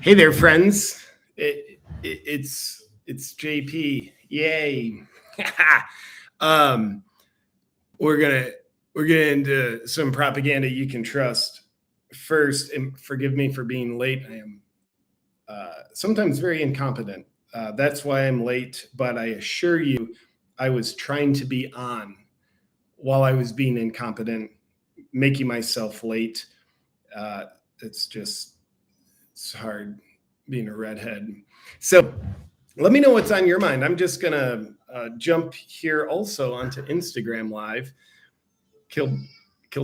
Hey there, friends. It's JP. Yay! um, we're gonna get into some propaganda you can trust. First, and forgive me for being late. I am sometimes very incompetent. That's why I'm late. But I assure you, I was trying to be on while I was being incompetent, making myself late. It's hard being a redhead. So let me know what's on your mind. I'm just going to jump here also onto Instagram Live. Kill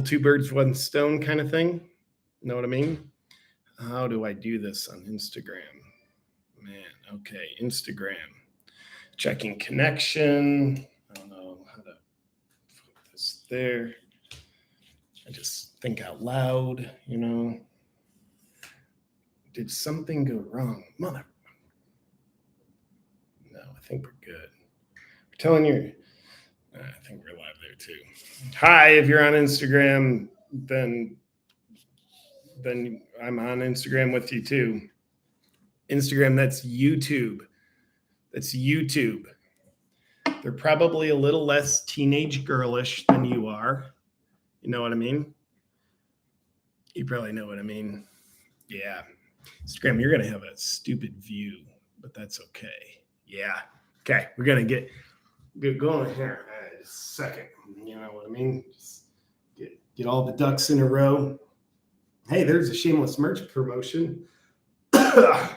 two birds, one stone kind of thing. Know what I mean? How do I do this on Instagram? Man, okay, Instagram. Checking connection. I don't know how to put this there. I just think out loud, you know. Did something go wrong? Mother. No, I think we're good. We're telling you. I think we're live there too. Hi, if you're on Instagram, then I'm on Instagram with you too. Instagram, that's YouTube. That's YouTube. They're probably a little less teenage girlish than you are. You know what I mean? You probably know what I mean. Yeah. Instagram, you're going to have a stupid view, but that's okay. Yeah. Okay. We're going to get going here. Just a second. You know what I mean? Just get all the ducks in a row. Hey, there's a shameless merch promotion. Yeah.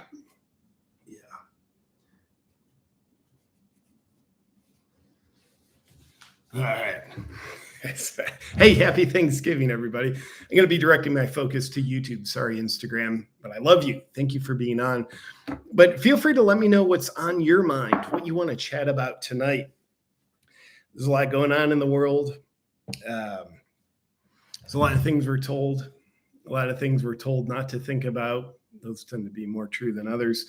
All right. Hey, happy Thanksgiving, everybody. I'm going to be directing my focus to YouTube. Sorry, Instagram, but I love you. Thank you for being on. But feel free to let me know what's on your mind, what you want to chat about tonight. There's a lot going on in the world. There's a lot of things we're told. A lot of things we're told not to think about. Those tend to be more true than others.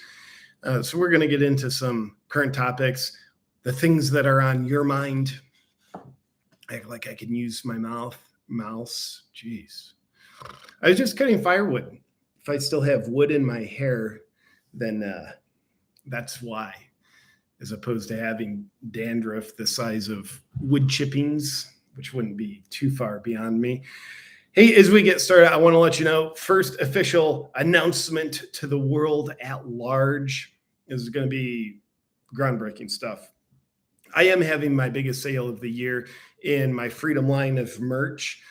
So we're going to get into some current topics, the things that are on your mind. I act like I can use my mouse. Jeez. I was just cutting firewood. If I still have wood in my hair, then that's why, as opposed to having dandruff the size of wood chippings, which wouldn't be too far beyond me. Hey, as we get started, I want to let you know, first official announcement to the world at large. This is going to be groundbreaking stuff. I am having my biggest sale of the year in my Freedom line of merch.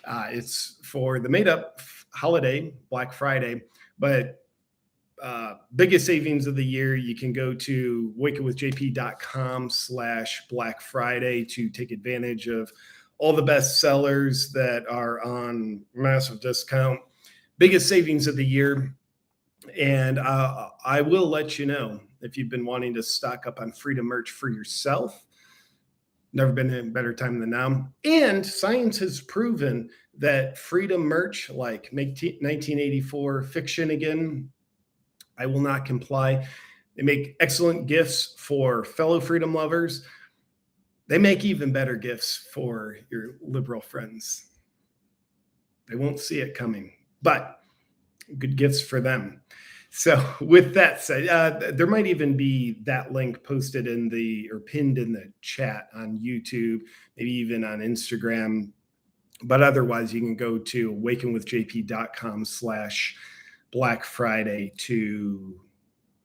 It's for the made-up holiday, Black Friday, but biggest savings of the year. You can go to wakingwithjp.com/Black Friday to take advantage of all the best sellers that are on massive discount. Biggest savings of the year. And I will let you know if you've been wanting to stock up on Freedom merch for yourself. Never been in a better time than now. And science has proven that Freedom merch, like make 1984 fiction again, I will not comply. They make excellent gifts for fellow freedom lovers. They make even better gifts for your liberal friends. They won't see it coming, but good gifts for them. So with that said, there might even be that link posted or pinned in the chat on YouTube, maybe even on Instagram. But otherwise, you can go to wakingwithjp.com/Black Friday to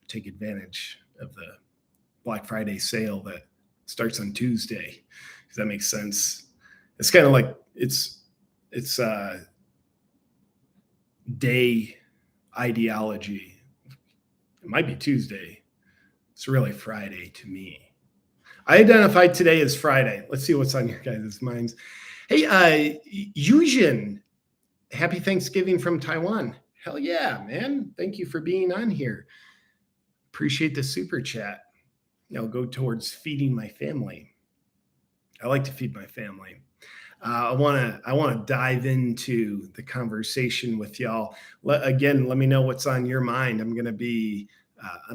take advantage of the Black Friday sale that starts on Tuesday. Does that make sense? It's kind of like it's day ideology. It might be Tuesday. It's really Friday to me. I identified today as Friday. Let's see what's on your guys' minds. Hey, Yujin, happy Thanksgiving from Taiwan. Hell yeah, man. Thank you for being on here. Appreciate the super chat. I'll go towards feeding my family. I like to feed my family. I want to dive into the conversation with y'all. Again, let me know what's on your mind. I'm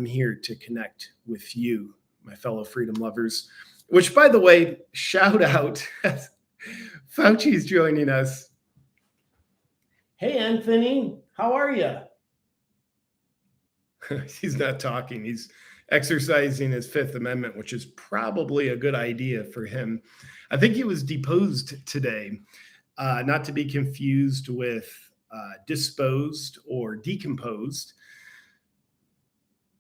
here to connect with you, my fellow freedom lovers, which, by the way, shout out. Fauci's joining us. Hey, Anthony, how are you? He's not talking. He's exercising his Fifth Amendment, which is probably a good idea for him. I think he was deposed today, not to be confused with disposed or decomposed,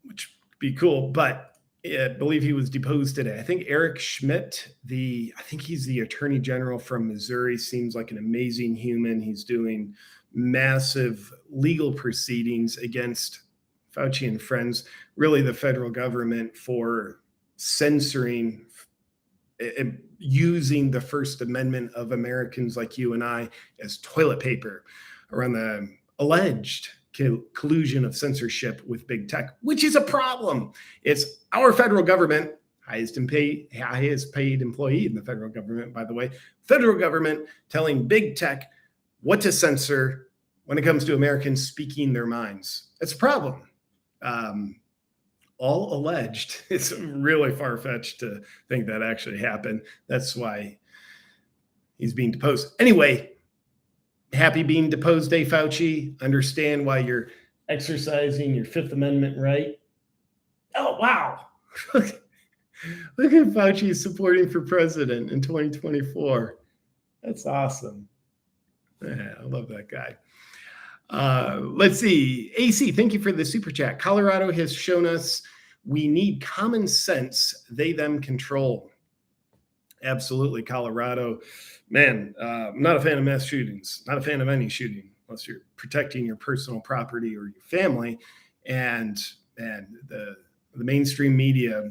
which would be cool. But I believe he was deposed today. I think Eric Schmidt, I think he's the attorney general from Missouri, seems like an amazing human. He's doing massive legal proceedings against Fauci and friends, really the federal government, for censoring, using the First Amendment of Americans like you and I as toilet paper around the alleged collusion of censorship with big tech, which is a problem. It's our federal government, highest paid employee in the federal government, by the way, federal government telling big tech what to censor when it comes to Americans speaking their minds. It's a problem. All alleged. It's really far-fetched to think that actually happened. That's why he's being deposed. Anyway, happy being deposed, Dave Fauci. Understand why you're exercising your Fifth Amendment right. Oh, wow. Look at Fauci supporting for president in 2024. That's awesome. Yeah, I love that guy. Let's see. AC, thank you for the super chat. Colorado has shown us we need common sense, they them control. Absolutely, Colorado. Man, I'm not a fan of mass shootings, not a fan of any shooting, unless you're protecting your personal property or your family. And the mainstream media,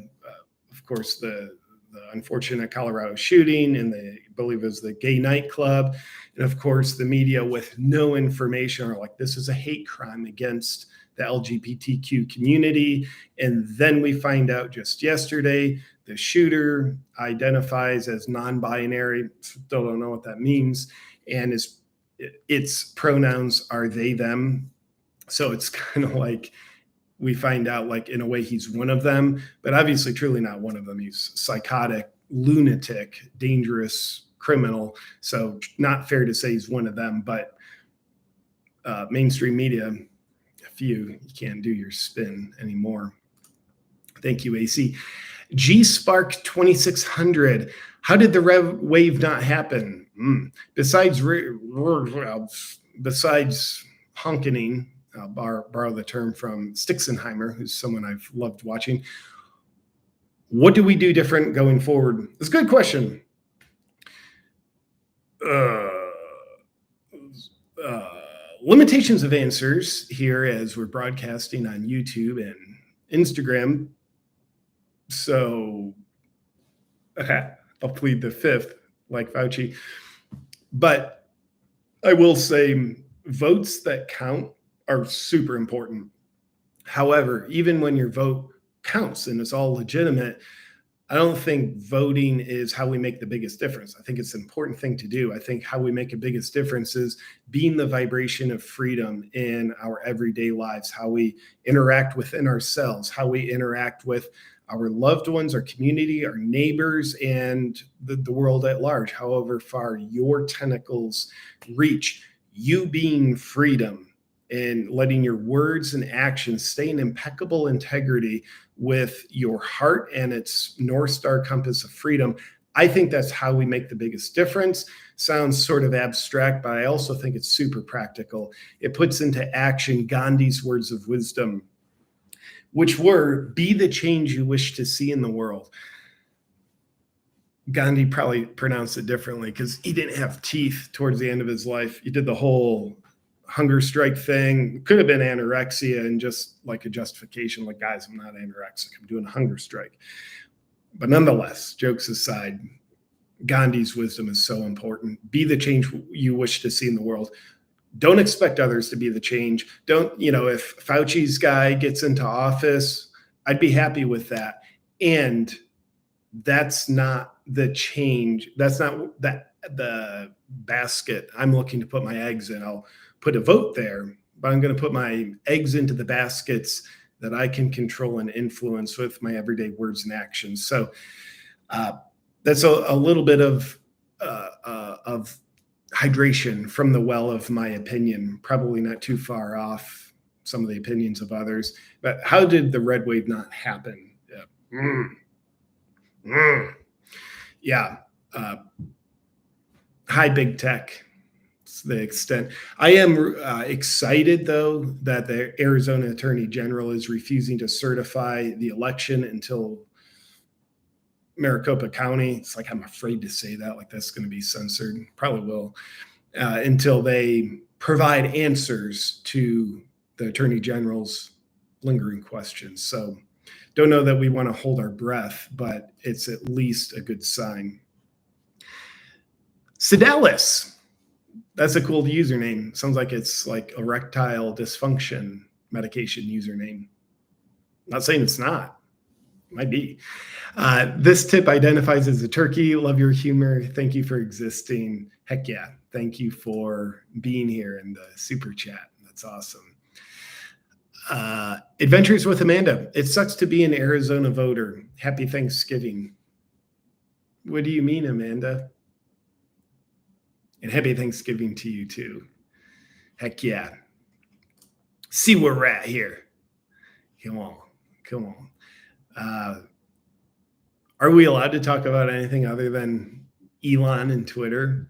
of course, the unfortunate Colorado shooting, and I believe it was the gay nightclub. And of course, the media with no information are like, this is a hate crime against the LGBTQ community. And then we find out just yesterday, the shooter identifies as non-binary, still don't know what that means, and its pronouns are they, them. So it's kind of like, we find out, like, in a way he's one of them, but obviously truly not one of them. He's psychotic, lunatic, dangerous criminal. So not fair to say he's one of them, but mainstream media, you can't do your spin anymore. Thank you, AC. G-Spark 2600. How did the rev wave not happen? Besides honkening, I'll borrow the term from Stixenheimer, who's someone I've loved watching. What do we do different going forward? It's a good question. Limitations of answers here as we're broadcasting on YouTube and Instagram. So I'll plead the fifth, like Fauci. But I will say votes that count are super important. However, even when your vote counts and it's all legitimate, I don't think voting is how we make the biggest difference. I think it's an important thing to do. I think how we make a biggest difference is being the vibration of freedom in our everyday lives, how we interact within ourselves, how we interact with our loved ones, our community, our neighbors, and the world at large, however far your tentacles reach. You being freedom and letting your words and actions stay in impeccable integrity with your heart and its North Star compass of freedom. I think that's how we make the biggest difference. Sounds sort of abstract, but I also think it's super practical. It puts into action Gandhi's words of wisdom, which were, be the change you wish to see in the world. Gandhi probably pronounced it differently because he didn't have teeth towards the end of his life. He did the whole hunger strike thing. Could have been anorexia and just like a justification, like, guys, I'm not anorexic, I'm doing a hunger strike. But nonetheless, jokes aside, Gandhi's wisdom is so important. Be the change you wish to see in the world. Don't expect others to be the change. If Fauci's guy gets into office, I'd be happy with that. And that's not the change. That's not the basket I'm looking to put my eggs in. I'll put a vote there, but I'm going to put my eggs into the baskets that I can control and influence with my everyday words and actions. So that's a little bit of hydration from the well of my opinion, probably not too far off some of the opinions of others. But how did the red wave not happen? Yeah. High big tech. It's the extent. I am excited, though, that the Arizona Attorney General is refusing to certify the election until Maricopa County. It's like, I'm afraid to say that, like that's going to be censored. Probably will, until they provide answers to the Attorney General's lingering questions. So don't know that we want to hold our breath, but it's at least a good sign. Sedalis. That's a cool username. Sounds like it's like erectile dysfunction medication username. Not saying it's not. It might be. This tip identifies as a turkey. Love your humor. Thank you for existing. Heck yeah. Thank you for being here in the super chat. That's awesome. Adventures with Amanda. It sucks to be an Arizona voter. Happy Thanksgiving. What do you mean, Amanda? And happy Thanksgiving to you too. Heck yeah. See where we're at here. Come on. Are we allowed to talk about anything other than Elon and Twitter?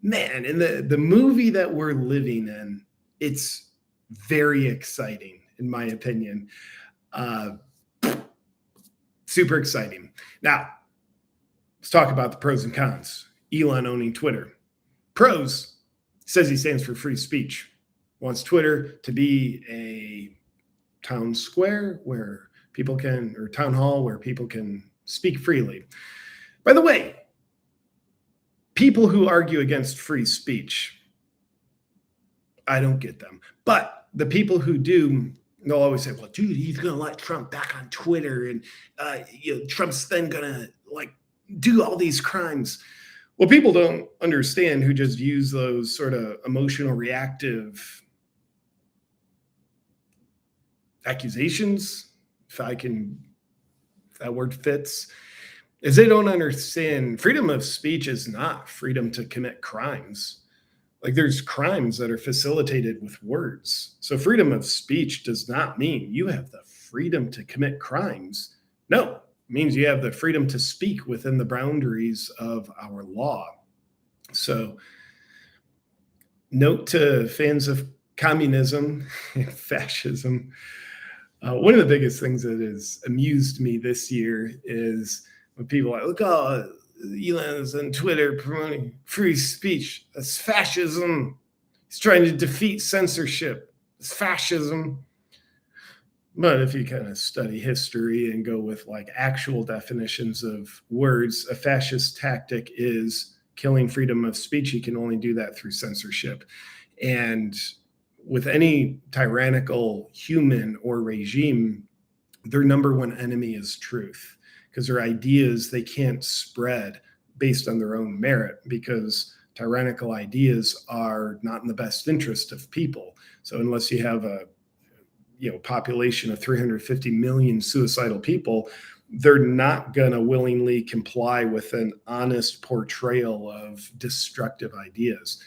Man, in the movie that we're living in, it's very exciting, in my opinion. Super exciting. Now, let's talk about the pros and cons. Elon owning Twitter. Pros, says he stands for free speech, wants Twitter to be a town square where people can, or town hall where people can speak freely. By the way, people who argue against free speech, I don't get them. But the people who do, they'll always say, well, dude, he's going to let Trump back on Twitter. And Trump's then going to like do all these crimes. Well, people don't understand who just use those sort of emotional reactive accusations, if that word fits, is they don't understand freedom of speech is not freedom to commit crimes. Like there's crimes that are facilitated with words. So freedom of speech does not mean you have the freedom to commit crimes. No, it means you have the freedom to speak within the boundaries of our law. So note to fans of communism and fascism, one of the biggest things that has amused me this year is when people are like, look, Elon's on Twitter promoting free speech. That's fascism. He's trying to defeat censorship. It's fascism. But if you kind of study history and go with like actual definitions of words, a fascist tactic is killing freedom of speech. You can only do that through censorship. And with any tyrannical human or regime, their number one enemy is truth, because their ideas they can't spread based on their own merit, because tyrannical ideas are not in the best interest of people. So unless you have a population of 350 million suicidal people, they're not going to willingly comply with an honest portrayal of destructive ideas.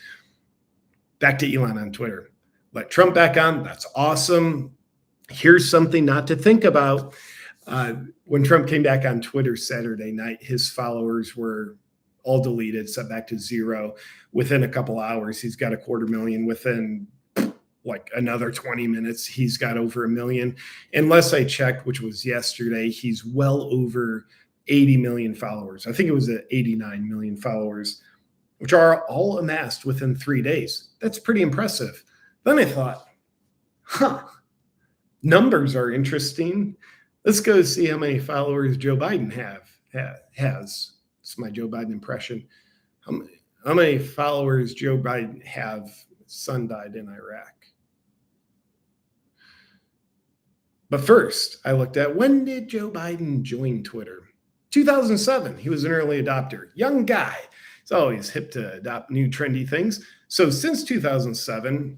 Back to Elon on Twitter. Let Trump back on. That's awesome. Here's something not to think about. When Trump came back on Twitter Saturday night, his followers were all deleted, set back to zero. Within a couple hours, he's got 250,000. Within like another 20 minutes, he's got over 1 million. Unless I checked, which was yesterday, he's well over 80 million followers. I think it was at 89 million followers, which are all amassed within 3 days. That's pretty impressive. Then I thought, numbers are interesting. Let's go see how many followers Joe Biden has. It's my Joe Biden impression. How many followers Joe Biden have? His son died in Iraq. But first, I looked at when did Joe Biden join Twitter? 2007. He was an early adopter. Young guy. He's always hip to adopt new trendy things. So since 2007,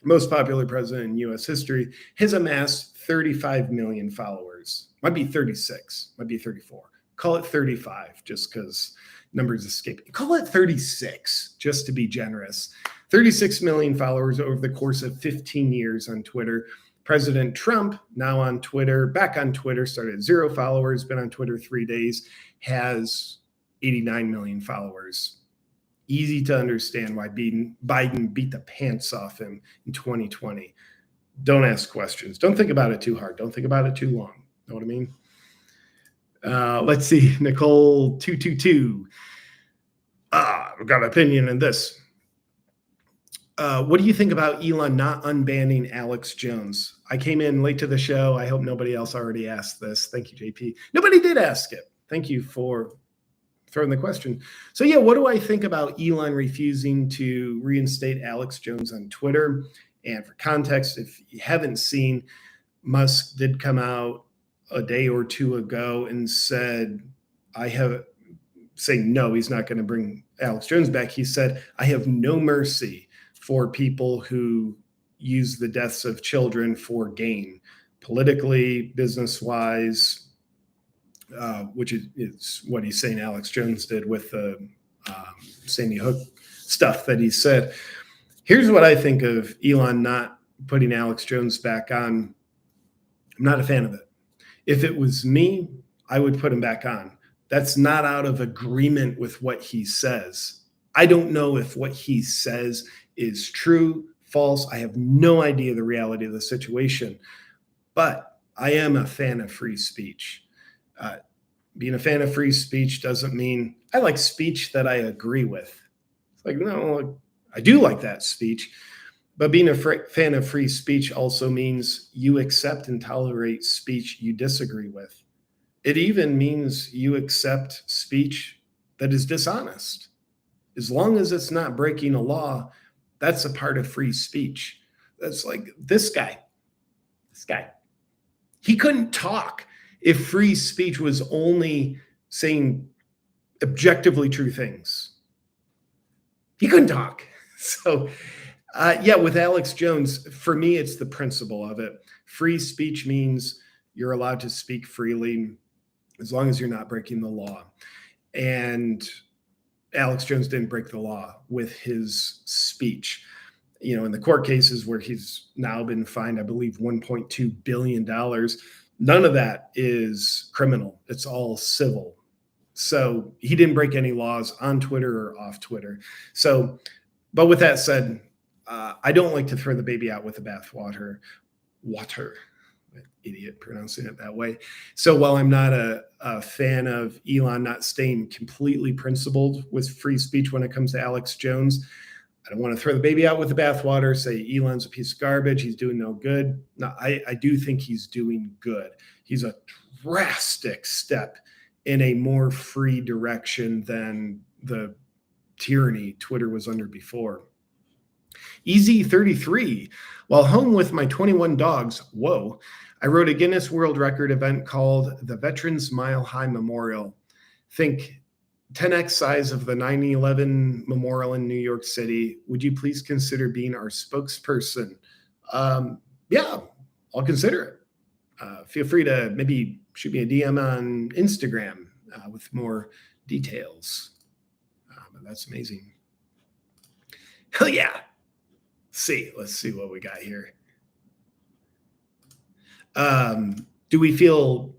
most popular president in U.S. history, has amassed 35 million followers. Might be 36, might be 34. Call it 35, just because numbers escape. Call it 36, just to be generous. 36 million followers over the course of 15 years on Twitter. President Trump, now on Twitter, back on Twitter, started at 0 followers, been on Twitter 3 days, has 89 million followers. Easy to understand why Biden beat the pants off him in 2020. Don't ask questions. Don't think about it too hard. Don't think about it too long. Know what I mean? Let's see. Nicole 222. I've got an opinion in this. What do you think about Elon not unbanning Alex Jones? I came in late to the show. I hope nobody else already asked this. Thank you, JP. Nobody did ask it. Thank you for throwing the question. So yeah, what do I think about Elon refusing to reinstate Alex Jones on Twitter? And for context, if you haven't seen, Musk did come out a day or two ago and said, saying no, he's not going to bring Alex Jones back. He said, I have no mercy for people who use the deaths of children for gain, politically, business-wise, which is what he's saying Alex Jones did with the Sandy Hook stuff that he said. Here's what I think of Elon not putting Alex Jones back on. I'm not a fan of it. If it was me, I would put him back on. That's not out of agreement with what he says. I don't know if what he says is true, false. I have no idea the reality of the situation, but I am a fan of free speech. Being a fan of free speech doesn't mean I like speech that I agree with. It's like, no, I do like that speech, but being a fan of free speech also means you accept and tolerate speech you disagree with. It even means you accept speech that is dishonest. As long as it's not breaking a law, that's a part of free speech. That's like this guy. He couldn't talk if free speech was only saying objectively true things. He couldn't talk. So, yeah, with Alex Jones, for me, it's the principle of it. Free speech means you're allowed to speak freely as long as you're not breaking the law. And Alex Jones didn't break the law with his speech. You know, in the court cases where he's now been fined, I believe, $1.2 billion, none of that is criminal. It's all civil. So he didn't break any laws on Twitter or off Twitter. So, but with that said, I don't like to throw the baby out with the bathwater. Idiot pronouncing it that way. So while I'm not a fan of Elon not staying completely principled with free speech when it comes to Alex Jones, I don't want to throw the baby out with the bathwater, say Elon's a piece of garbage, he's doing no good. No, I do think he's doing good. He's a drastic step in a more free direction than the tyranny Twitter was under before. Easy33, while home with my 21 dogs, I wrote a Guinness World Record event called the Veterans Mile High Memorial. Think 10x size of the 9/11 Memorial in New York City. Would you please consider being our spokesperson? Yeah, I'll consider it. Feel free to maybe shoot me a DM on Instagram with more details. But that's amazing. Hell yeah. Let's see what we got here. Do we feel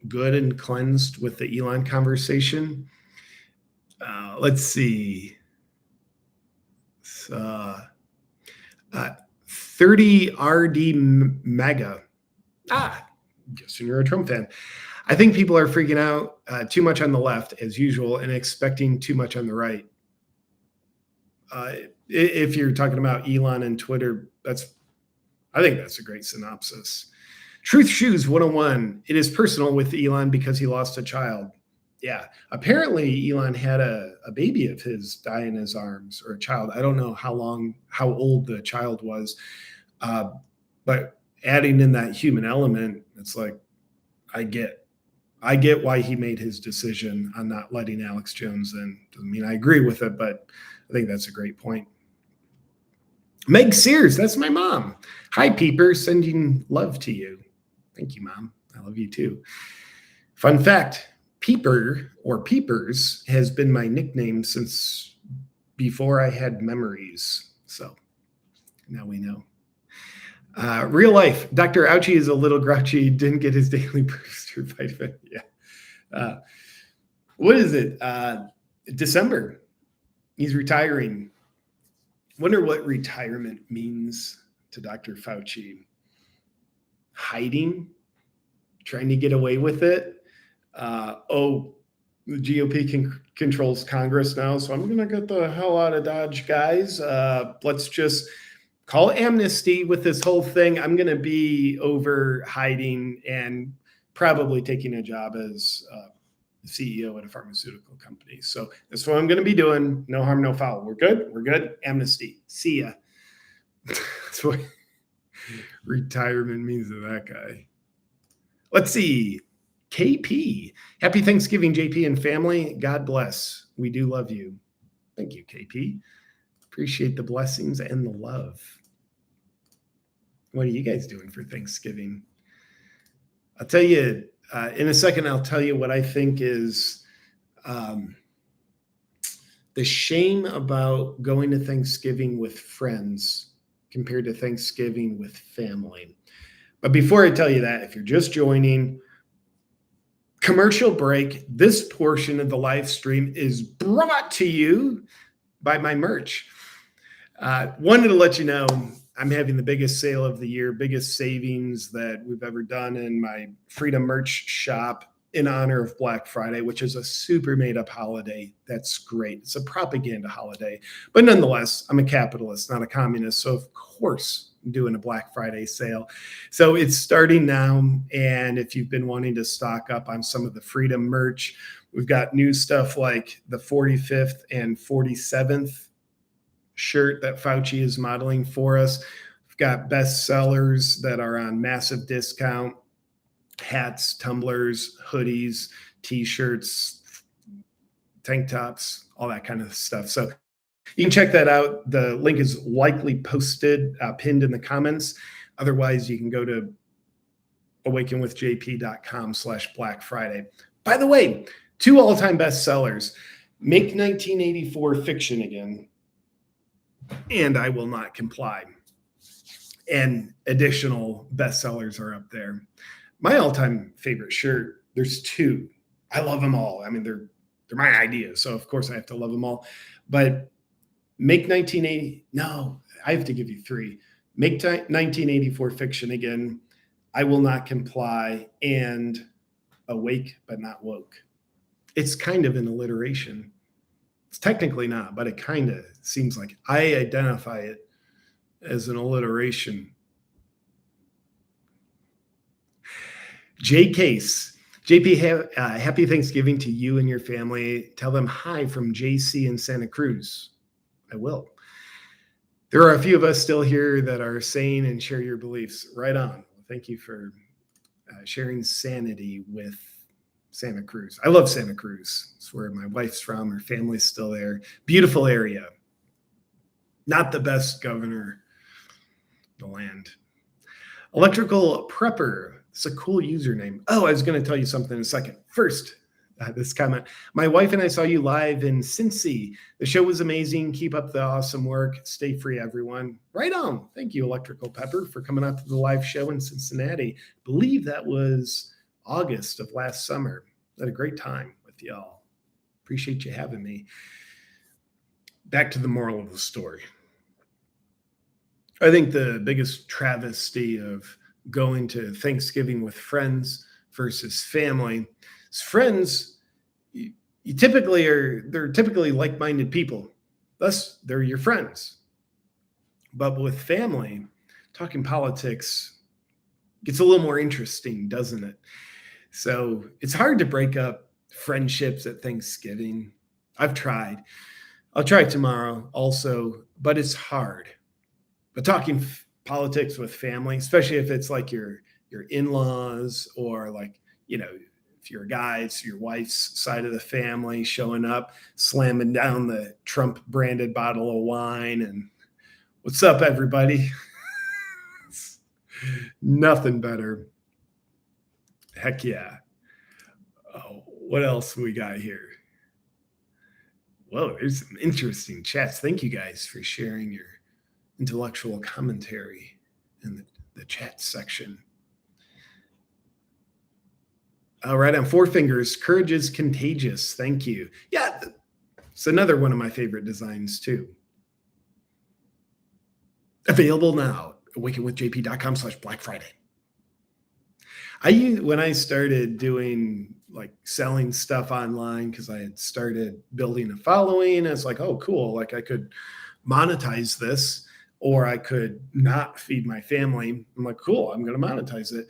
good and cleansed with the Elon conversation? Let's see. 30 RD Mega. Guessing you're a Trump fan. I think people are freaking out too much on the left, as usual, and expecting too much on the right. If you're talking about Elon and Twitter, I think that's a great synopsis. Truth Shoes 101. It is personal with Elon because he lost a child. Yeah. Apparently Elon had a baby of his die in his arms, or a child. I don't know how old the child was. But adding in that human element, it's like, I get why he made his decision on not letting Alex Jones in. Doesn't mean I agree with it, but I think that's a great point. Meg Sears, that's my mom. Hi, Peeper, sending love to you. Thank you, Mom. I love you too. Fun fact, Peeper or Peepers has been my nickname since before I had memories. So now we know. Real life, Dr. Ouchie is a little grouchy. Didn't get his daily booster vitamin. Yeah. What is it? December. He's retiring. Wonder what retirement means to Dr. Fauci. Hiding, trying to get away with it. The GOP controls Congress now, so I'm going to get the hell out of Dodge, guys. Let's just call amnesty with this whole thing. I'm going to be over hiding and probably taking a job as CEO at a pharmaceutical company. So that's what I'm going to be doing. No harm, no foul. We're good. We're good. Amnesty. See ya. That's what retirement means to that guy. Let's see. KP. Happy Thanksgiving, JP and family. God bless. We do love you. Thank you, KP. Appreciate the blessings and the love. What are you guys doing for Thanksgiving? I'll tell you in a second. I'll tell you what I think is the shame about going to Thanksgiving with friends compared to Thanksgiving with family. But before I tell you that, if you're just joining, commercial break, this portion of the live stream is brought to you by my merch. Wanted to let you know I'm having the biggest sale of the year, biggest savings that we've ever done in my Freedom merch shop in honor of Black Friday, which is a super made up holiday. That's great. It's a propaganda holiday. But nonetheless, I'm a capitalist, not a communist. So of course, I'm doing a Black Friday sale. So it's starting now. And if you've been wanting to stock up on some of the Freedom merch, we've got new stuff like the 45th and 47th shirt that Fauci is modeling for us. We've got best sellers that are on massive discount. Hats, tumblers, hoodies, t-shirts, tank tops, all that kind of stuff. So you can check that out. The link is likely posted, pinned in the comments. Otherwise, you can go to awakenwithjp.com/Black Friday. By the way, 2 all-time bestsellers, Make 1984 Fiction Again, and I Will Not Comply. And additional bestsellers are up there. My all-time favorite shirt, there's 2. I love them all. I mean, they're my ideas, so of course I have to love them all. But Make 1980, no, I have to give you 3. Make 1984 Fiction Again, I Will Not Comply, and Awake But Not Woke. It's kind of an alliteration. It's technically not, but it kind of seems like I identify it as an alliteration. Jay Case, JP, happy Thanksgiving to you and your family. Tell them hi from JC in Santa Cruz. I will. There are a few of us still here that are sane and share your beliefs. Right on. Thank you for sharing sanity with Santa Cruz. I love Santa Cruz. It's where my wife's from. Her family's still there. Beautiful area. Not the best governor in the land. Electrical Prepper. It's a cool username. Oh, I was going to tell you something in a second. First, this comment. My wife and I saw you live in Cincy. The show was amazing. Keep up the awesome work. Stay free, everyone. Right on. Thank you, Electrical Pepper, for coming out to the live show in Cincinnati. I believe that was August of last summer. I had a great time with y'all. Appreciate you having me. Back to the moral of the story. I think the biggest travesty of going to Thanksgiving with friends versus family is they're typically like-minded people. Thus, they're your friends. But with family, talking politics gets a little more interesting, doesn't it? So it's hard to break up friendships at Thanksgiving. I've tried. I'll try tomorrow also, but it's hard. But talking politics with family, especially if it's like your in-laws or like, if you're a guy, it's your wife's side of the family showing up, slamming down the Trump branded bottle of wine and what's up, everybody? Nothing better. Heck yeah. Oh, what else we got here? Whoa, there's some interesting chats. Thank you guys for sharing your intellectual commentary in the chat section. All right, on Four Fingers, courage is contagious. Thank you. Yeah, it's another one of my favorite designs too. Available now, awakenwithjp.com/Black Friday. When I started doing like selling stuff online, because I had started building a following, I was like, oh, cool. Like I could monetize this, or I could not feed my family. I'm like, cool, I'm going to monetize it.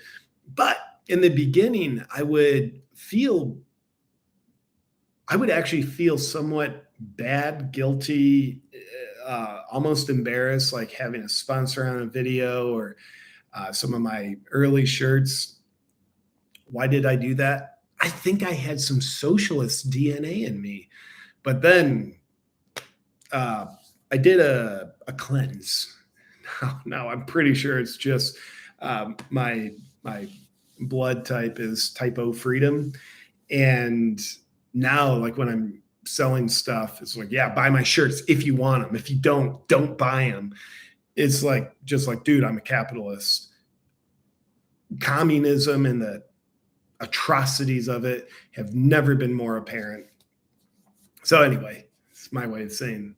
But in the beginning, I would actually feel somewhat bad, guilty, almost embarrassed, like having a sponsor on a video or some of my early shirts. Why did I do that? I think I had some socialist DNA in me. But then I did a cleanse. Now I'm pretty sure it's just my blood type is type O freedom. And now, like when I'm selling stuff, it's like, yeah, buy my shirts if you want them. If you don't buy them. It's like, just like, dude, I'm a capitalist. Communism and the atrocities of it have never been more apparent. So anyway, it's my way of saying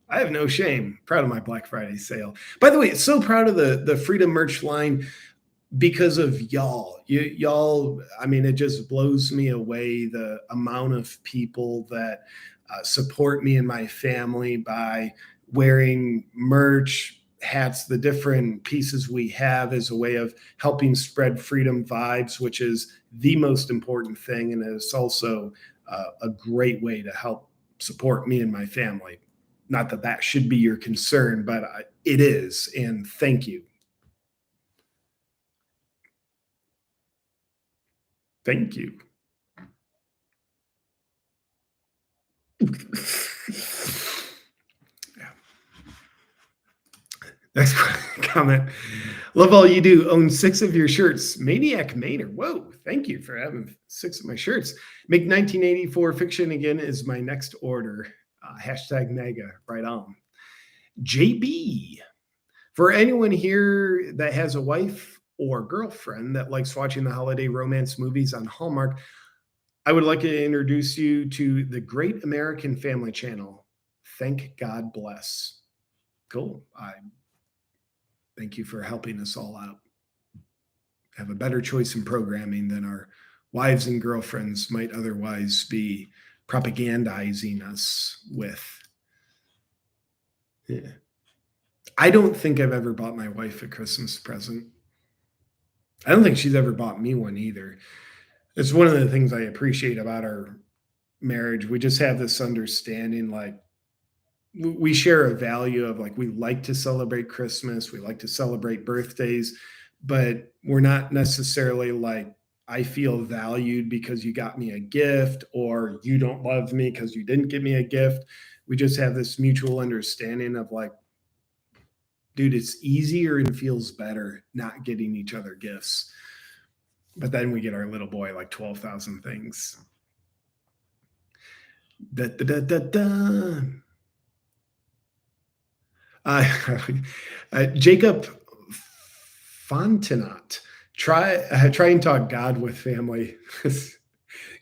I have no shame. Proud of my Black Friday sale. By the way, so proud of the Freedom merch line because of y'all. Y'all, I mean, it just blows me away the amount of people that support me and my family by wearing merch, hats, the different pieces we have as a way of helping spread freedom vibes, which is the most important thing. And it's also a great way to help support me and my family. Not that that should be your concern, but it is. And thank you. Thank you. Next comment. Love all you do. Own 6 of your shirts. Maniac Maynard. Whoa. Thank you for having 6 of my shirts. Make 1984 fiction again is my next order. Hashtag mega. Right on. JB. For anyone here that has a wife or girlfriend that likes watching the holiday romance movies on Hallmark, I would like to introduce you to the Great American Family Channel. Thank God bless. Cool. Thank you for helping us all out. Have a better choice in programming than our wives and girlfriends might otherwise be propagandizing us with. Yeah. I don't think I've ever bought my wife a Christmas present. I don't think she's ever bought me one either. It's one of the things I appreciate about our marriage. We just have this understanding, like, we share a value of like, we like to celebrate Christmas, we like to celebrate birthdays, but we're not necessarily like, I feel valued because you got me a gift, or you don't love me because you didn't give me a gift. We just have this mutual understanding of like, dude, it's easier and feels better not getting each other gifts. But then we get our little boy like 12,000 things. Da, da, da, da, da. Jacob Fontenot. Try and talk God with family.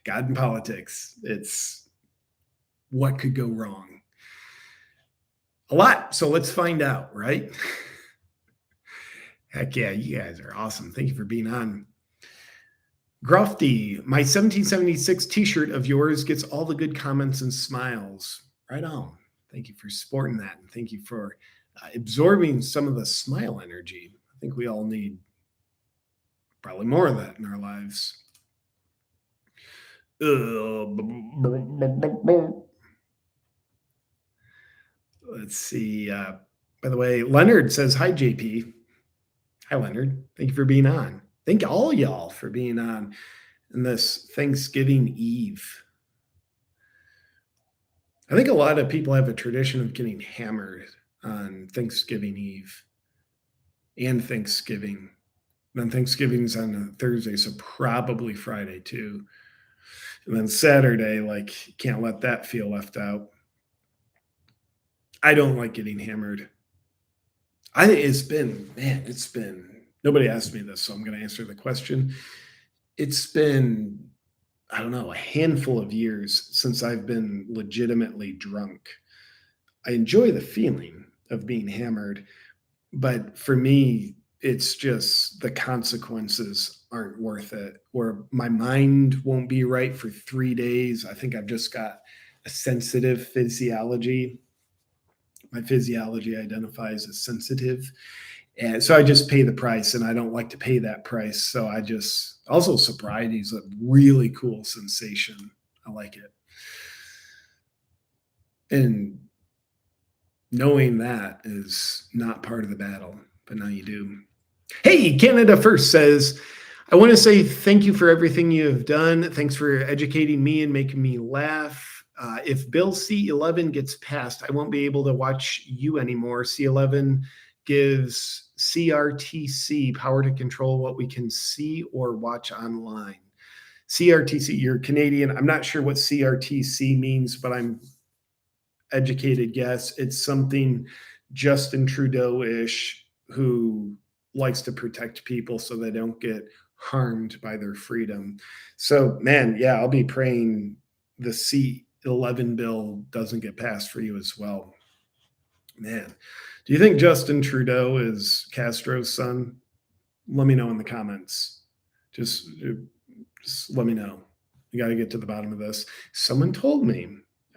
God and politics. It's what could go wrong. A lot. So let's find out, right? Heck yeah, you guys are awesome. Thank you for being on. Grofty, my 1776 t-shirt of yours gets all the good comments and smiles. Right on. Thank you for supporting that. And thank you for absorbing some of the smile energy. I think we all need probably more of that in our lives. Let's see. By the way, Leonard says, hi, JP. Hi, Leonard. Thank you for being on. Thank all y'all for being on in this Thanksgiving Eve. I think a lot of people have a tradition of getting hammered on Thanksgiving Eve and Thanksgiving. Then Thanksgiving's on a Thursday, so probably Friday too. And then Saturday, like, can't let that feel left out. I don't like getting hammered. I think it's been, nobody asked me this, so I'm going to answer the question. It's been, I don't know, a handful of years since I've been legitimately drunk. I enjoy the feeling of being hammered, but for me, it's just the consequences aren't worth it. Or my mind won't be right for 3 days. I think I've just got a sensitive physiology. My physiology identifies as sensitive. And so I just pay the price, and I don't like to pay that price. So I just, also, sobriety is a really cool sensation. I like it. And knowing that is not part of the battle, but now you do. Hey, Canada First says, I want to say thank you for everything you have done. Thanks for educating me and making me laugh. If Bill C-11 gets passed, I won't be able to watch you anymore. C-11 gives CRTC power to control what we can see or watch online. CRTC, you're Canadian. I'm not sure what CRTC means, but I'm educated guess. It's something Justin Trudeau-ish, who likes to protect people so they don't get harmed by their freedom. So, man, yeah, I'll be praying the C-11 bill doesn't get passed for you as well. Man, do you think Justin Trudeau is Castro's son? Let me know in the comments. Just let me know. You got to get to the bottom of this. Someone told me,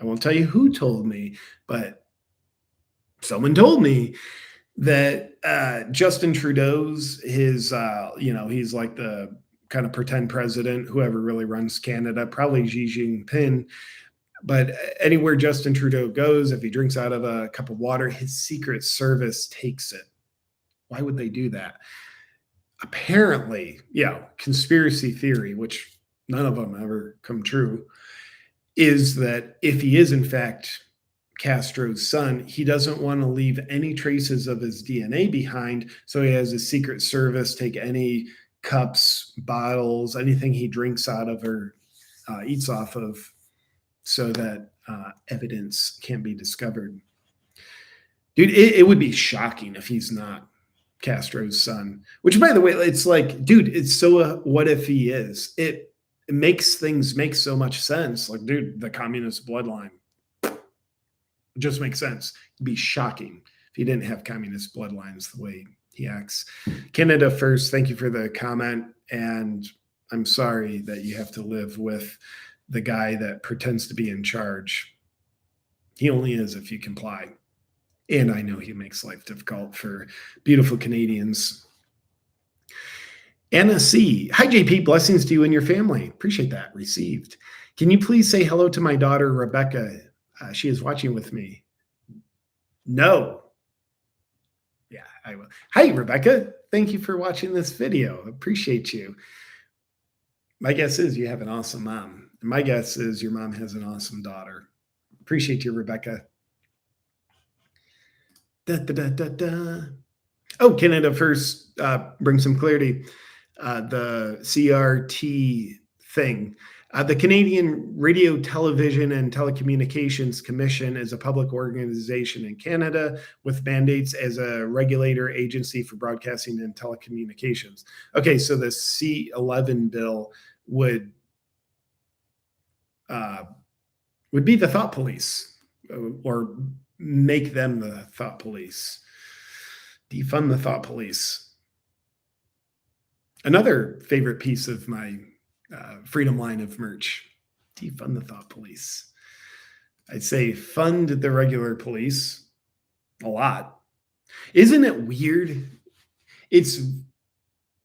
I won't tell you who told me, but someone told me that Justin Trudeau's he's like the kind of pretend president, whoever really runs Canada, probably Xi Jinping. But anywhere Justin Trudeau goes, if he drinks out of a cup of water, his Secret Service takes it. Why would they do that? Apparently, conspiracy theory, which none of them ever come true, is that if he is in fact Castro's son, he doesn't want to leave any traces of his DNA behind. So he has his Secret Service take any cups, bottles, anything he drinks out of or eats off of, so that evidence can't be discovered. Dude, it would be shocking if he's not Castro's son. Which, by the way, it's like, dude, it's so what if he is? It makes things make so much sense. Like, dude, the communist bloodline. It just makes sense. It'd be shocking if he didn't have communist bloodlines the way he acts. Canada First, thank you for the comment. And I'm sorry that you have to live with the guy that pretends to be in charge. He only is if you comply. And I know he makes life difficult for beautiful Canadians. Anna C. Hi, JP. Blessings to you and your family. Appreciate that. Received. Can you please say hello to my daughter, Rebecca? She is watching with me. No. Yeah, I will. Hi, Rebecca. Thank you for watching this video. Appreciate you. My guess is you have an awesome mom. And my guess is your mom has an awesome daughter. Appreciate you, Rebecca. Da, da, da, da, da. Oh, Canada First, bring some clarity. The CRT thing. The Canadian Radio, Television, and Telecommunications Commission is a public organization in Canada with mandates as a regulator agency for broadcasting and telecommunications. Okay, so the C-11 bill would be the thought police, or make them the thought police. Defund the thought police. Another favorite piece of my Freedom line of merch. Defund the thought police. I'd say fund the regular police a lot. Isn't it weird? It's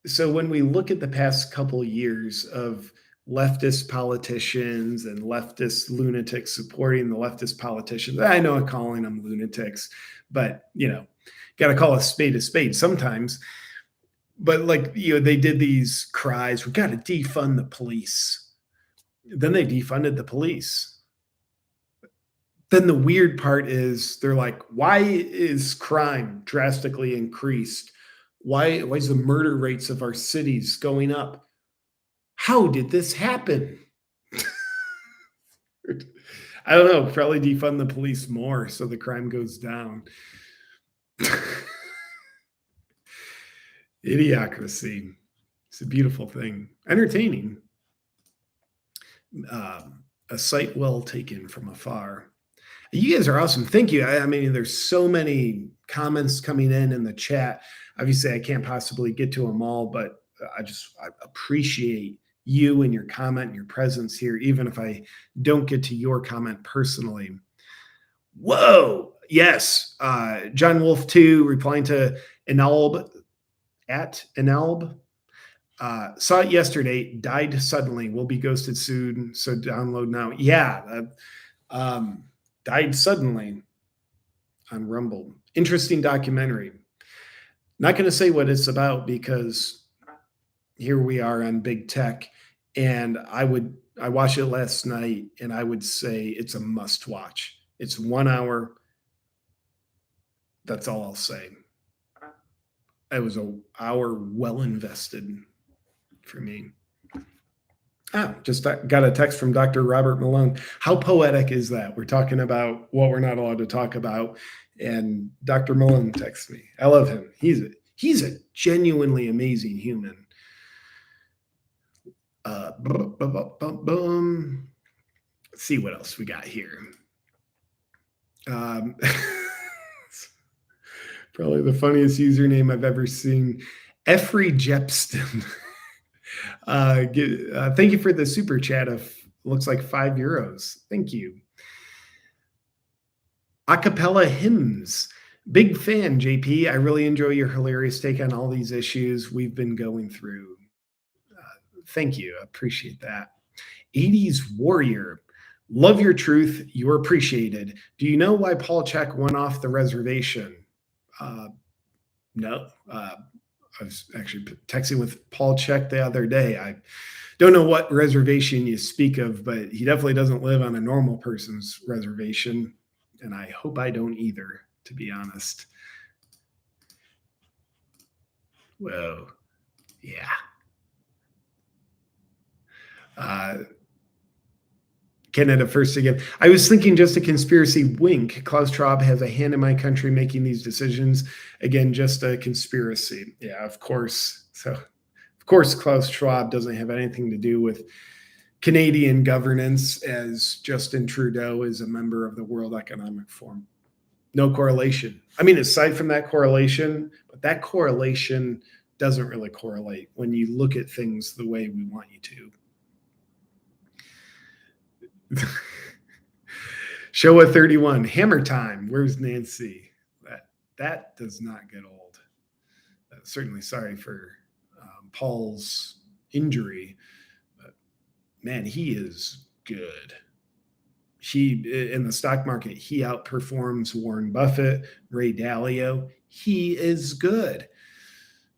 so when we look at the past couple years of leftist politicians and leftist lunatics supporting the leftist politicians, I know I'm calling them lunatics, but got to call a spade sometimes. But they did these cries, we got to defund the police. Then they defunded the police. Then the weird part is they're like, why is crime drastically increased? Why is the murder rates of our cities going up? How did this happen? I don't know, probably defund the police more so the crime goes down. Idiocracy. It's a beautiful thing. Entertaining. A sight well taken from afar. You guys are awesome. Thank you. I mean, there's so many comments coming in the chat. Obviously, I can't possibly get to them all, but I appreciate you and your comment and your presence here, even if I don't get to your comment personally. Whoa. Yes. John Wolf 2 replying to Enalb at Enalb. Saw it yesterday, died suddenly, will be ghosted soon. So download now. Yeah. Died suddenly on Rumble. Interesting documentary. Not going to say what it's about because here we are on big tech. And I watched it last night and I would say it's a must watch. It's 1 hour. That's all I'll say. It was an hour well invested for me. Just got a text from Dr. Robert Malone. How poetic is that? We're talking about what we're not allowed to talk about. And Dr. Malone texts me. I love him. He's a genuinely amazing human. Let's see what else we got here. Probably the funniest username I've ever seen. Effrey Jepston. Thank you for the super chat of looks like €5. Thank you. Acapella hymns. Big fan, JP. I really enjoy your hilarious take on all these issues we've been going through. Thank you. I appreciate that. 80s warrior. Love your truth. You're appreciated. Do you know why Paul Check went off the reservation? No. I was actually texting with Paul Check the other day. I don't know what reservation you speak of, but he definitely doesn't live on a normal person's reservation. And I hope I don't either, to be honest. Whoa. Yeah. Canada first again. I was thinking just a conspiracy wink. Klaus Schwab has a hand in my country making these decisions. Again, just a conspiracy. Yeah, of course. So, of course, Klaus Schwab doesn't have anything to do with Canadian governance, as Justin Trudeau is a member of the World Economic Forum. No correlation. I mean, aside from that correlation, but that correlation doesn't really correlate when you look at things the way we want you to. Showa 31, Hammer Time. Where's Nancy? That does not get old. Certainly sorry for Paul's injury, but man, he is good. In the stock market, he outperforms Warren Buffett, Ray Dalio. He is good.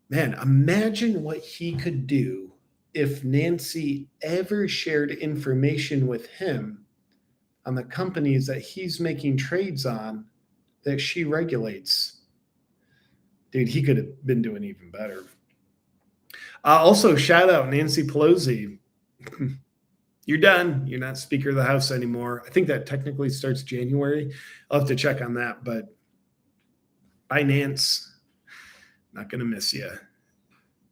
Man, imagine what he could do if Nancy ever shared information with him on the companies that he's making trades on that she regulates. Dude, he could have been doing even better. Also, shout out Nancy Pelosi. You're done. You're not Speaker of the House anymore. I think that technically starts January. I'll have to check on that, but bye, Nance. Not going to miss you.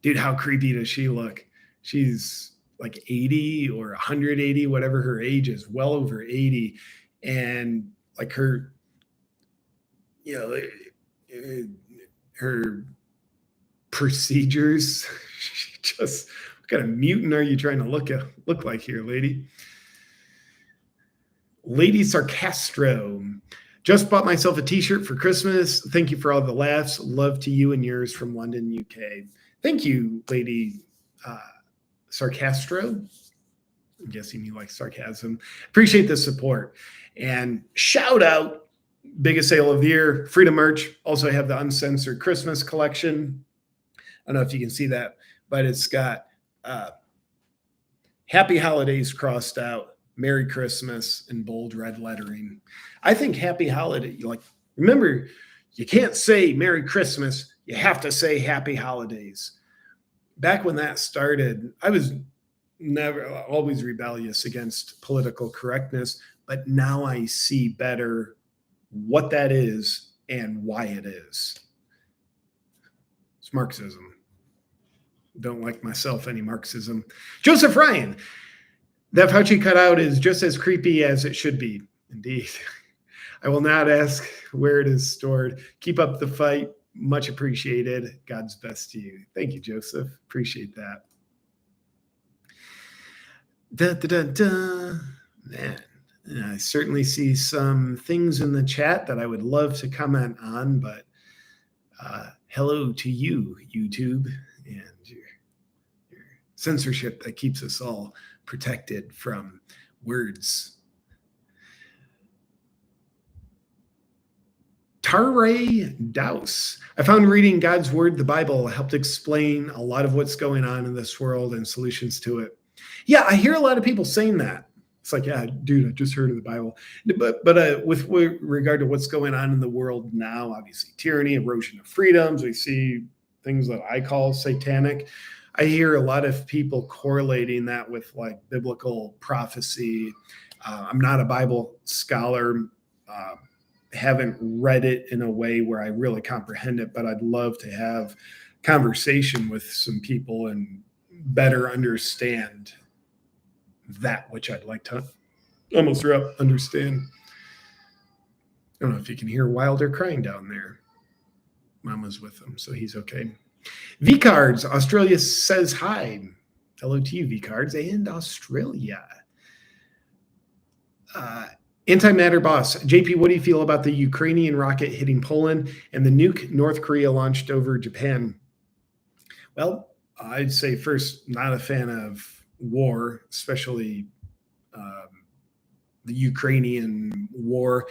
Dude, how creepy does she look? She's like 80 or 180, whatever her age is, well over 80. And like her, her procedures, she just, what kind of mutant are you trying to look like here, lady? Lady Sarcastro. Just bought myself a t-shirt for Christmas. Thank you for all the laughs. Love to you and yours from London, UK. Thank you, Lady Sarcastro. I'm guessing you like sarcasm. Appreciate the support. And shout out, biggest sale of the year, Freedom merch. Also have the Uncensored Christmas collection. I don't know if you can see that, but it's got Happy Holidays crossed out, Merry Christmas in bold red lettering. I think Happy Holiday, remember, you can't say Merry Christmas. You have to say Happy Holidays. Back when that started, I was always rebellious against political correctness, but now I see better what that is and why it is. It's Marxism. don't like myself any Marxism. Joseph Ryan, that Fauci cutout is just as creepy as it should be. Indeed. I will not ask where it is stored. Keep up the fight. Much appreciated. God's best to you. Thank you, Joseph. Appreciate that. Man, I certainly see some things in the chat that I would love to comment on, but hello to you, YouTube, and your censorship that keeps us all protected from words. Tare Douse. I found reading God's word, the Bible, helped explain a lot of what's going on in this world and solutions to it. Yeah, I hear a lot of people saying that. It's like, yeah, dude, I just heard of the Bible. But with regard to what's going on in the world now, obviously tyranny, erosion of freedoms, we see things that I call satanic. I hear a lot of people correlating that with like biblical prophecy. I'm not a Bible scholar. Haven't read it in a way where I really comprehend it, but I'd love to have conversation with some people and better understand that which I'd like to almost understand. I don't know if you can hear Wilder crying down there. Mama's with him, so he's okay. V-Cards, Australia says hi. Hello to you, V-Cards, and Australia. Antimatter boss, JP, what do you feel about the Ukrainian rocket hitting Poland and the nuke North Korea launched over Japan? Well, I'd say first, not a fan of war, especially the Ukrainian war.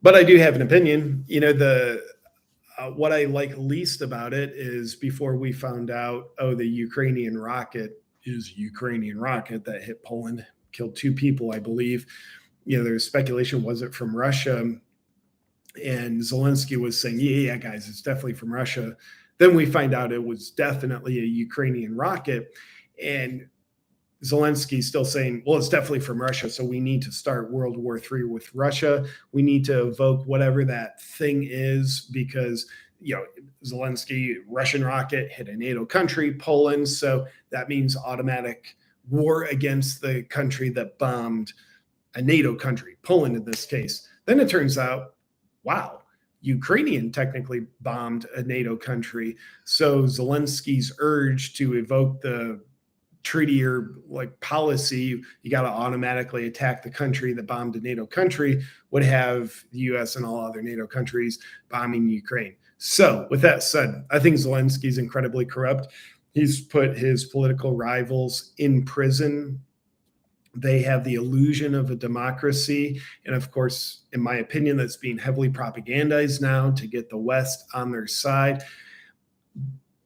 But I do have an opinion. You know, what I like least about it is before we found out, the Ukrainian rocket is a Ukrainian rocket that hit Poland, killed 2 people, I believe. You know, there's speculation, was it from Russia? And Zelensky was saying, yeah, guys, it's definitely from Russia. Then we find out it was definitely a Ukrainian rocket. And Zelensky's still saying, well, it's definitely from Russia. So we need to start World War III with Russia. We need to evoke whatever that thing is because, you know, Zelensky, Russian rocket hit a NATO country, Poland. So that means automatic war against the country that bombed a NATO country, Poland in this case. Then it turns out, wow, Ukrainian technically bombed a NATO country. So Zelensky's urge to evoke the treaty or like policy, you got to automatically attack the country that bombed a NATO country, would have the US and all other NATO countries bombing Ukraine. So with that said, I think Zelensky's incredibly corrupt. He's put his political rivals in prison. They have the illusion of a democracy. And of course, in my opinion, that's being heavily propagandized now to get the West on their side.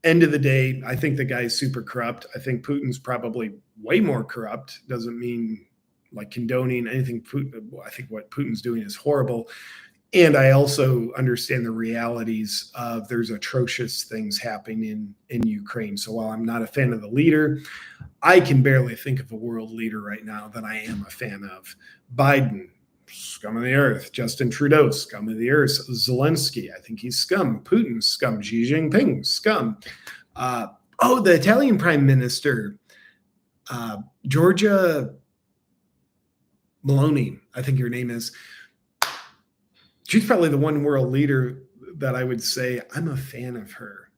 End of the day, I think the guy is super corrupt. I think Putin's probably way more corrupt. Doesn't mean like condoning anything Putin. I think what Putin's doing is horrible. And I also understand the realities of there's atrocious things happening in Ukraine. So while I'm not a fan of the leader, I can barely think of a world leader right now that I am a fan of. Biden, scum of the earth. Justin Trudeau, scum of the earth. Zelensky, I think he's scum. Putin, scum. Xi Jinping, scum. The Italian prime minister, Giorgia Meloni, I think your name is. She's probably the one world leader that I would say I'm a fan of her.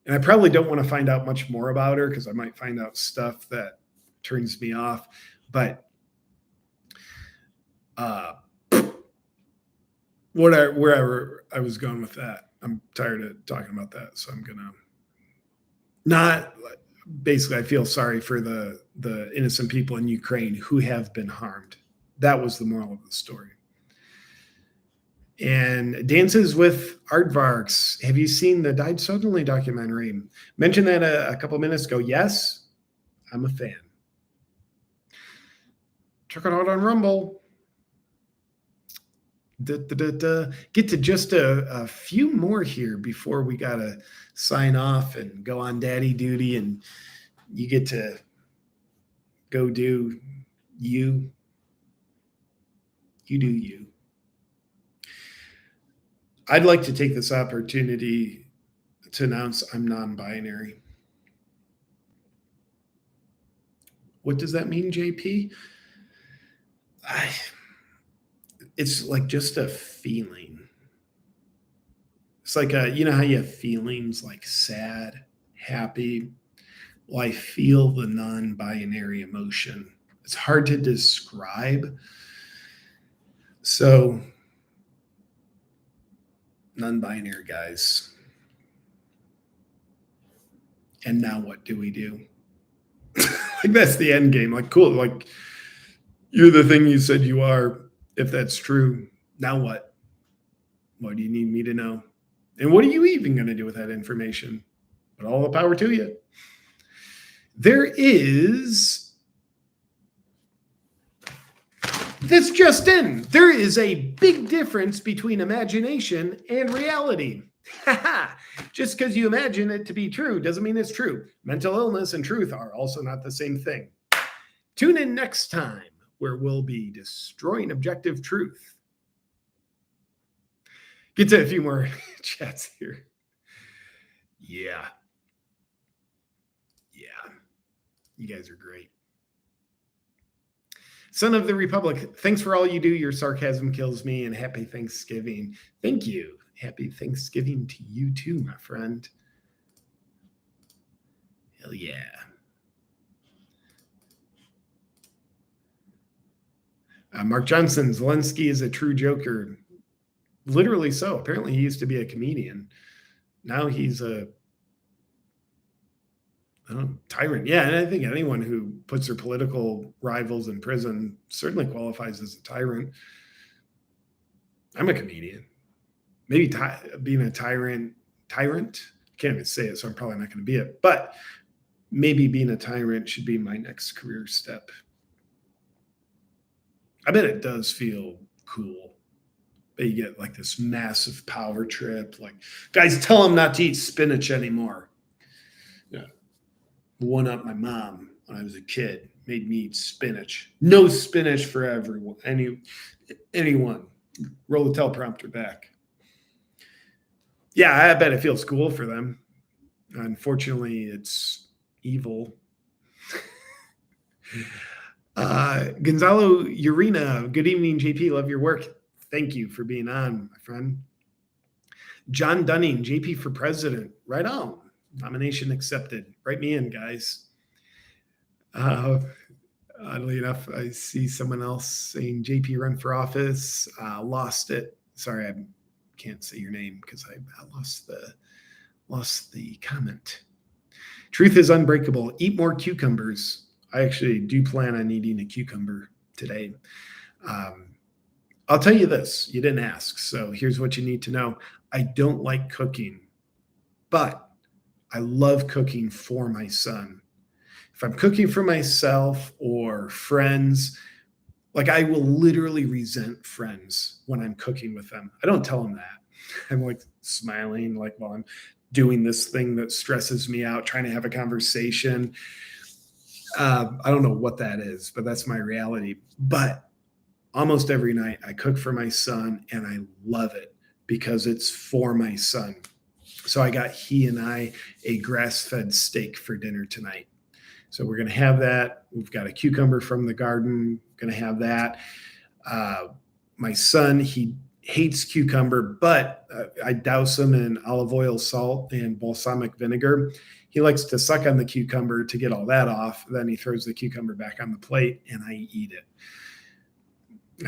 And I probably don't want to find out much more about her because I might find out stuff that turns me off. But wherever I was going with that, I'm tired of talking about that. So I'm going to not basically, I feel sorry for the innocent people in Ukraine who have been harmed. That was the moral of the story. And Dances with Aardvarks. Have you seen the Died Suddenly documentary? Mentioned that a couple of minutes ago. Yes, I'm a fan. Check it out on Rumble. Get to just a few more here before we got to sign off and go on daddy duty. And you get to go do you. You do you. I'd like to take this opportunity to announce I'm non-binary. What does that mean, JP? It's like just a feeling. It's like you know how you have feelings like sad, happy. Well, I feel the non-binary emotion. It's hard to describe. So, non-binary guys. And now what do we do? Like that's the end game. Like, cool. Like, you're the thing you said you are. If that's true, now what? What do you need me to know? And what are you even going to do with that information? But all the power to you. There is, this just in, there is a big difference between imagination and reality. Just because you imagine it to be true doesn't mean it's true. Mental illness and truth are also not the same thing. Tune in next time where we'll be destroying objective truth. Get to a few more chats here. Yeah. You guys are great. Son of the Republic, thanks for all you do. Your sarcasm kills me, and happy Thanksgiving. Thank you. Happy Thanksgiving to you too, my friend. Hell yeah. Mark Johnson, Zelensky is a true joker. Literally so. Apparently he used to be a comedian. Now he's a tyrant. Yeah, and I think anyone who puts their political rivals in prison certainly qualifies as a tyrant. I'm a comedian. Maybe being a tyrant, can't even say it, so I'm probably not going to be it. But maybe being a tyrant should be my next career step. I bet it does feel cool. But you get like this massive power trip. Like, guys, tell them not to eat spinach anymore. Yeah. One up my mom when I was a kid, made me eat spinach. No spinach for everyone. Anyone. Roll the teleprompter back. Yeah, I bet it feels cool for them. Unfortunately, it's evil. Gonzalo Urena, good evening, JP. Love your work. Thank you for being on, my friend. John Dunning, JP for president. Right on. Nomination accepted. Write me in, guys. Oddly enough, I see someone else saying JP run for office. Lost it. Sorry, I can't say your name because I lost the comment. Truth is unbreakable. Eat more cucumbers. I actually do plan on eating a cucumber today. I'll tell you this. You didn't ask, so here's what you need to know. I don't like cooking, but I love cooking for my son. If I'm cooking for myself or friends, like I will literally resent friends when I'm cooking with them. I don't tell them that. I'm like smiling like while I'm doing this thing that stresses me out, trying to have a conversation. I don't know what that is, but that's my reality. But almost every night I cook for my son and I love it because it's for my son. So I got he and I a grass-fed steak for dinner tonight. So we're going to have that. We've got a cucumber from the garden. Going to have that. My son, he hates cucumber, but I douse him in olive oil, salt, and balsamic vinegar. He likes to suck on the cucumber to get all that off. Then he throws the cucumber back on the plate, and I eat it.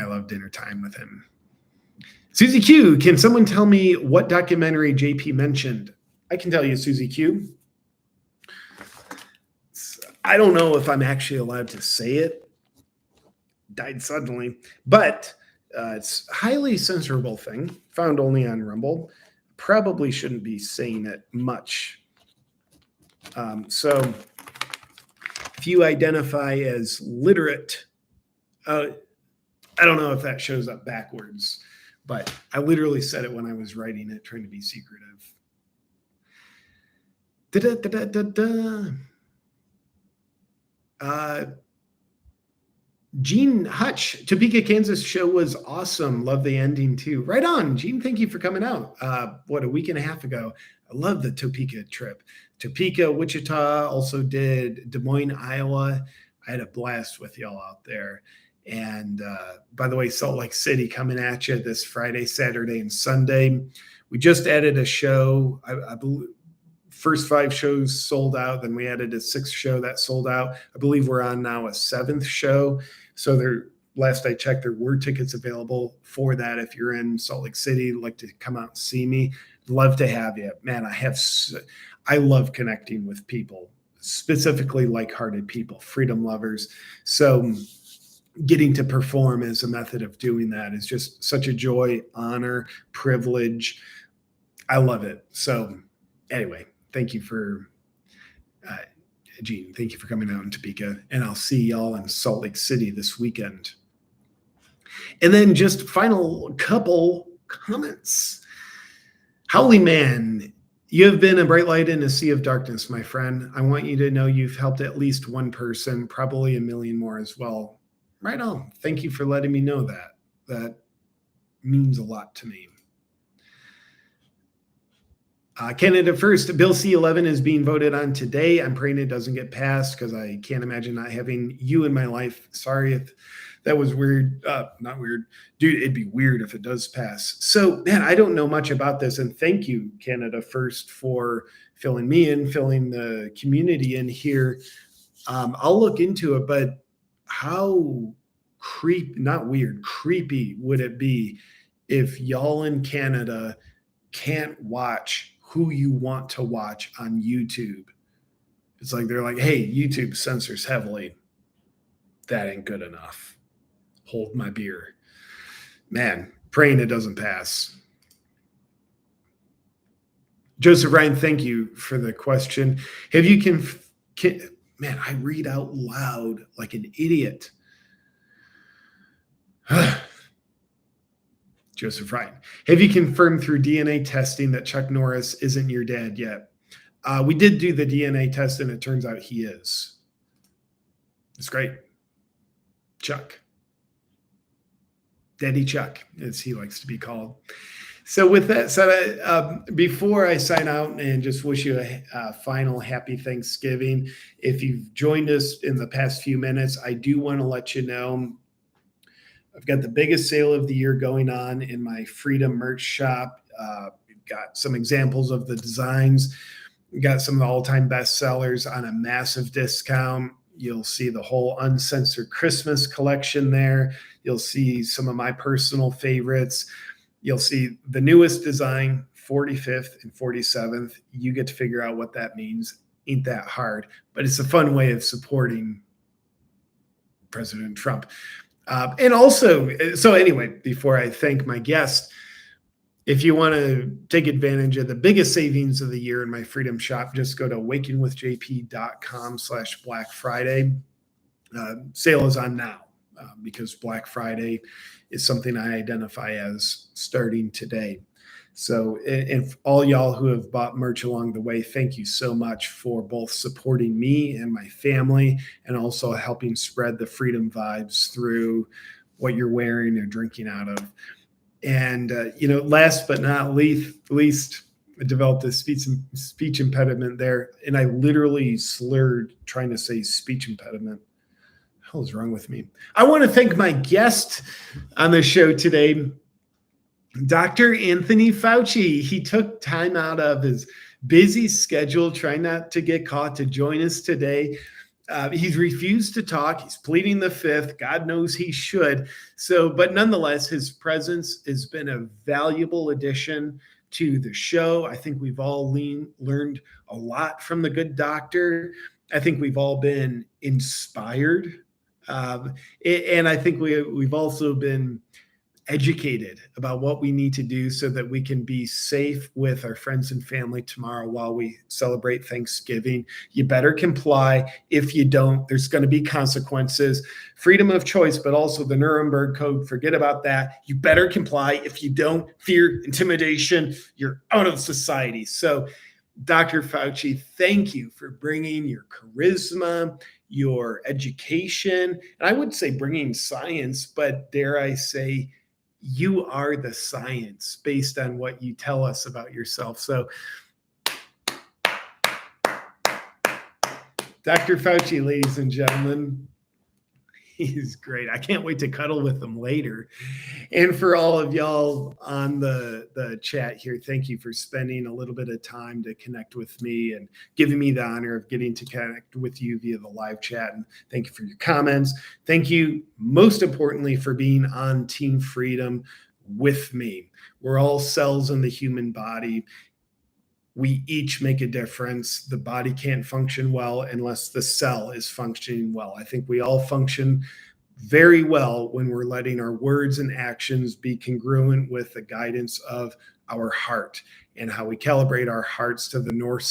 I love dinner time with him. Susie Q, can someone tell me what documentary JP mentioned? I can tell you, Susie Q. I don't know if I'm actually allowed to say it. Died suddenly. But it's a highly censorable thing, found only on Rumble. Probably shouldn't be saying it much. So if you identify as literate, I don't know if that shows up backwards, but I literally said it when I was writing it, trying to be secretive. Gene Hutch, Topeka, Kansas show was awesome. Love the ending too. Right on, Gene. Thank you for coming out. A week and a half ago. I love the Topeka trip. Topeka, Wichita, also did Des Moines, Iowa. I had a blast with y'all out there. And by the way, Salt Lake City coming at you this Friday, Saturday, and Sunday. We just added a show. I believe first 5 shows sold out. Then we added a 6th show that sold out. I believe we're on now a 7th show. So last I checked, there were tickets available for that. If you're in Salt Lake City, like to come out and see me, love to have you. Man, I love connecting with people, specifically like-hearted people, freedom lovers. So getting to perform as a method of doing that is just such a joy, honor, privilege. I love it. So anyway, thank you for Gene. Thank you for coming out in Topeka, and I'll see y'all in Salt Lake City this weekend. And then just final couple comments. Holy man, you have been a bright light in a sea of darkness, my friend. I want you to know you've helped at least one person, probably a million more as well. Right on. Thank you for letting me know that. That means a lot to me. Canada First, Bill C-11 is being voted on today. I'm praying it doesn't get passed because I can't imagine not having you in my life. Sorry if that was weird. Not weird. Dude, it'd be weird if it does pass. So, man, I don't know much about this. And thank you, Canada First, for filling me in, filling the community in here. I'll look into it, but how creepy would it be if y'all in Canada can't watch who you want to watch on YouTube? It's like they're like, hey, YouTube censors heavily. That ain't good enough. Hold my beer. Man, praying it doesn't pass. Joseph Ryan, thank you for the question. Have you man, I read out loud like an idiot. Joseph Ryan, have you confirmed through DNA testing that Chuck Norris isn't your dad yet? We did do the DNA test, and it turns out he is. It's great. Chuck. Daddy Chuck, as he likes to be called. So with that said, before I sign out and just wish you a final happy Thanksgiving, if you've joined us in the past few minutes, I do want to let you know I've got the biggest sale of the year going on in my Freedom merch shop. We've got some examples of the designs. We've got some of the all-time best sellers on a massive discount. You'll see the whole Uncensored Christmas collection there. You'll see some of my personal favorites. You'll see the newest design, 45th and 47th. You get to figure out what that means. Ain't that hard, but it's a fun way of supporting President Trump. And also, so anyway, before I thank my guest, if you want to take advantage of the biggest savings of the year in my Freedom shop, just go to awakenwithjp.com/Black Friday. Sale is on now because Black Friday is something I identify as starting today. So if all y'all who have bought merch along the way, thank you so much for both supporting me and my family and also helping spread the freedom vibes through what you're wearing or drinking out of. And, last but not least, I developed a speech impediment there, and I literally slurred trying to say speech impediment. What the hell is wrong with me? I want to thank my guest on the show today, Dr. Anthony Fauci. He took time out of his busy schedule, trying not to get caught, to join us today. He's refused to talk. He's pleading the fifth. God knows he should. But nonetheless, his presence has been a valuable addition to the show. I think we've all learned a lot from the good doctor. I think we've all been inspired. And I think we've also been educated about what we need to do so that we can be safe with our friends and family tomorrow while we celebrate Thanksgiving. You better comply. If you don't, there's going to be consequences. Freedom of choice, but also the Nuremberg Code. Forget about that. You better comply. If you don't, fear, intimidation, you're out of society. So, Dr. Fauci, thank you for bringing your charisma, your education, and I would say bringing science, but dare I say, you are the science based on what you tell us about yourself. So, Dr. Fauci, ladies and gentlemen, He's great. I can't wait to cuddle with him later. And for all of y'all on the chat here, thank you for spending a little bit of time to connect with me and giving me the honor of getting to connect with you via the live chat. And thank you for your comments. Thank you, most importantly, for being on Team Freedom with me. We're all cells in the human body. We each make a difference. The body can't function well unless the cell is functioning well. I think we all function very well when we're letting our words and actions be congruent with the guidance of our heart and how we calibrate our hearts to the North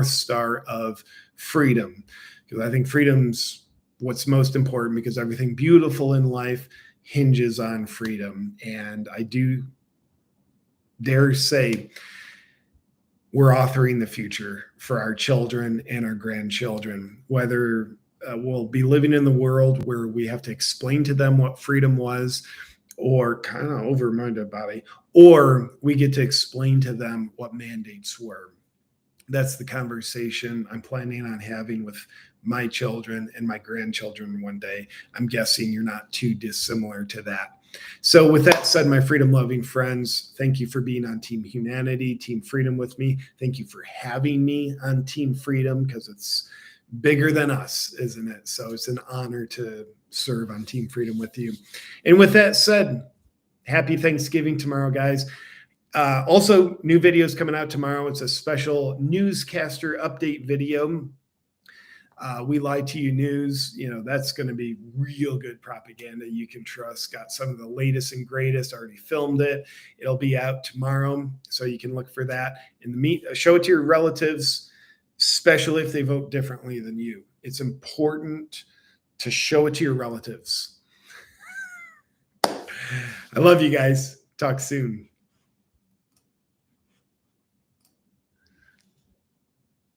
Star of freedom. Because I think freedom's what's most important, because everything beautiful in life hinges on freedom. And I do dare say we're authoring the future for our children and our grandchildren, whether we'll be living in the world where we have to explain to them what freedom was, or kind of over-minded about it, or we get to explain to them what mandates were. That's the conversation I'm planning on having with my children and my grandchildren one day. I'm guessing you're not too dissimilar to that. So with that said, my freedom-loving friends, thank you for being on Team Humanity, Team Freedom with me. Thank you for having me on Team Freedom, because it's bigger than us, isn't it? So it's an honor to serve on Team Freedom with you. And with that said, happy Thanksgiving tomorrow, guys. Also, new videos coming out tomorrow. It's a special newscaster update video. We Lie to You news, that's going to be real good propaganda you can trust. Got some of the latest and greatest, already filmed it. It'll be out tomorrow, so you can look for that. Show it to your relatives, especially if they vote differently than you. It's important to show it to your relatives. I love you guys. Talk soon.